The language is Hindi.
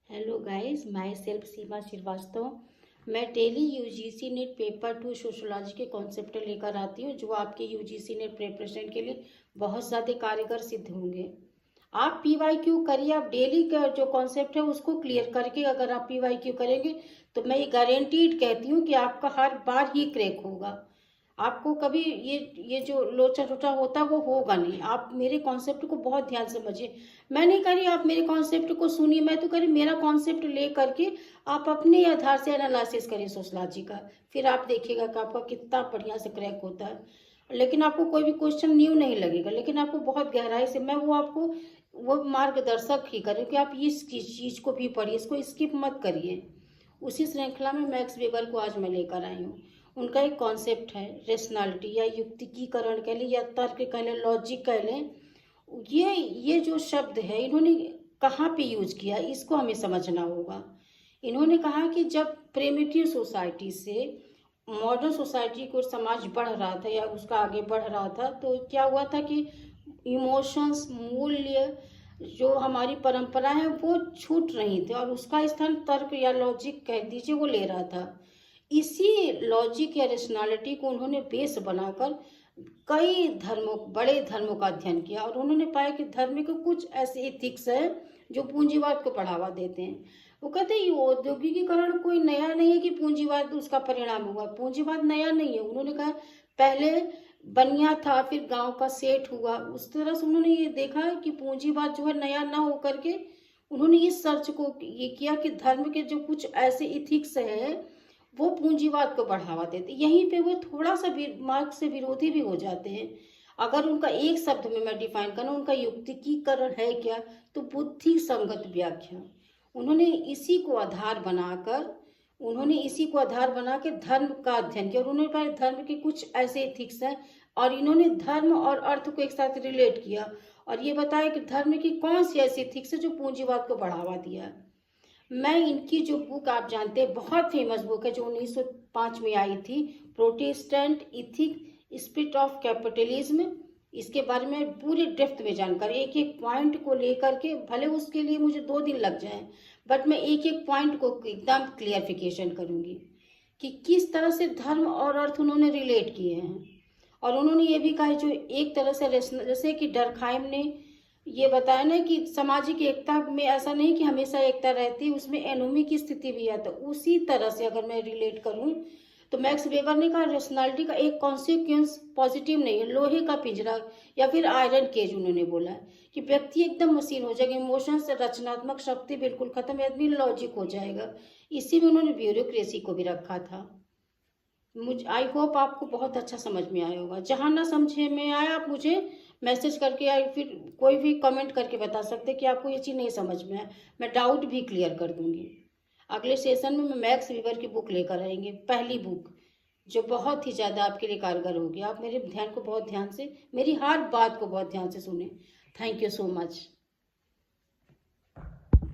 हेलो गाइस, माई सेल्फ सीमा श्रीवास्तव। मैं daily UGC net paper 2 sociology के कॉन्सेप्ट लेकर आती हूँ, जो आपके यूजीसी नेट प्रिपरेशन के लिए बहुत ज़्यादा कारगर सिद्ध होंगे। आप पीवाईक्यू करिए, आप डेली का जो कॉन्सेप्ट है उसको क्लियर करके अगर आप पीवाईक्यू करेंगे तो मैं ये गारंटीड कहती हूँ कि आपका हर बार ही क्रैक होगा। आपको कभी ये जो लोचा टोचा होता है वो होगा नहीं। आप मेरे कॉन्सेप्ट को बहुत ध्यान से समझिए। मैं नहीं कह रही आप मेरे कॉन्सेप्ट को सुनिए, मैं तो कह रही मेरा कॉन्सेप्ट ले करके आप अपने आधार से एनालिसिस करिए सोशलॉजी का। फिर आप देखिएगा कि आपका कितना बढ़िया से क्रैक होता है। लेकिन आपको कोई भी क्वेश्चन न्यू नहीं लगेगा, लेकिन आपको बहुत गहराई से मैं वो आपको वो मार्गदर्शक ही करें कि आप इस चीज़ को भी पढ़िए, इसको स्किप मत करिए। उसी श्रृंखला में मैक्स वेबर को आज मैं लेकर आई हूँ। उनका एक कॉन्सेप्ट है रेशनैलिटी या युक्तिकीकरण कह लें या तर्क कह लें, लॉजिक कह लें। ये जो शब्द है इन्होंने कहाँ पे यूज किया, इसको हमें समझना होगा। इन्होंने कहा कि जब प्रिमिटिव सोसाइटी से मॉडर्न सोसाइटी को समाज बढ़ रहा था या उसका आगे बढ़ रहा था, तो क्या हुआ था कि इमोशंस, मूल्य, जो हमारी परंपरा है वो छूट रही थी और उसका स्थान तर्क या लॉजिक कह दीजिए वो ले रहा था। इसी लॉजिक या रेशनैलिटी को उन्होंने बेस बनाकर कई धर्मों, बड़े धर्मों का अध्ययन किया और उन्होंने पाया कि धर्म के कुछ ऐसे इथिक्स है जो पूंजीवाद को बढ़ावा देते हैं। वो कहते हैं ये औद्योगिकीकरण कोई नया नहीं है कि पूंजीवाद उसका परिणाम हुआ। पूंजीवाद नया नहीं है। उन्होंने कहा पहले बनिया था, फिर गांव का सेठ हुआ। उस तरह से उन्होंने ये देखा कि पूंजीवाद जो है नया ना हो करके उन्होंने इस सर्च को ये किया कि धर्म के जो कुछ ऐसे इथिक्स है वो पूंजीवाद को बढ़ावा देते। यहीं पे वो थोड़ा सा मार्ग से विरोधी भी हो जाते हैं। अगर उनका एक शब्द में मैं डिफाइन करूँ, उनका युक्तिकीकरण है क्या, तो बुद्धि संगत व्याख्या। उन्होंने इसी को आधार बना के धर्म का अध्ययन किया और उन्होंने पाया धर्म के कुछ ऐसे इथिक्स हैं और इन्होंने धर्म और अर्थ को एक साथ रिलेट किया और ये बताया कि धर्म की कौन सी ऐसी इथिक्स है जो पूंजीवाद को बढ़ावा दिया। मैं इनकी जो बुक आप जानते हैं, बहुत फेमस बुक है जो 1905 में आई थी, Protestant ethic spirit of capitalism. इसके बारे में पूरी डेप्थ में जानकारी, एक एक पॉइंट को लेकर के, भले उसके लिए मुझे 2 दिन लग जाए बट मैं एक एक पॉइंट को एकदम क्लियरिफिकेशन करूंगी कि किस तरह से धर्म और अर्थ उन्होंने रिलेट किए हैं। और उन्होंने ये भी कहा है जो एक तरह से जैसे कि डरखाइम ने ये बताया ना कि सामाजिक एकता में ऐसा नहीं कि हमेशा एकता रहती है, उसमें एनोमी की स्थिति भी है। तो उसी तरह से अगर मैं रिलेट करूं तो मैक्स वेबर ने कहा रेशनैलिटी का एक कॉन्सिक्वेंस पॉजिटिव नहीं है, लोहे का पिंजरा या फिर आयरन केज। उन्होंने बोला है कि व्यक्ति एकदम मशीन हो जाएगा, इमोशन से रचनात्मक शक्ति बिल्कुल खत्म, आदमी लॉजिक हो जाएगा। इसी में उन्होंने ब्यूरोक्रेसी को भी रखा था। आई होप आपको बहुत अच्छा समझ में आया होगा। जहाँ ना समझे में आया आप मुझे मैसेज करके या फिर कोई भी कमेंट करके बता सकते कि आपको ये चीज़ नहीं समझ में आया, मैं डाउट भी क्लियर कर दूंगी। अगले सेशन में मैं मैक्स वीवर की बुक लेकर आएंगे, पहली बुक जो बहुत ही ज़्यादा आपके लिए कारगर होगी। आप मेरे ध्यान को बहुत ध्यान से, मेरी हर बात को बहुत ध्यान से सुने। Thank you so much.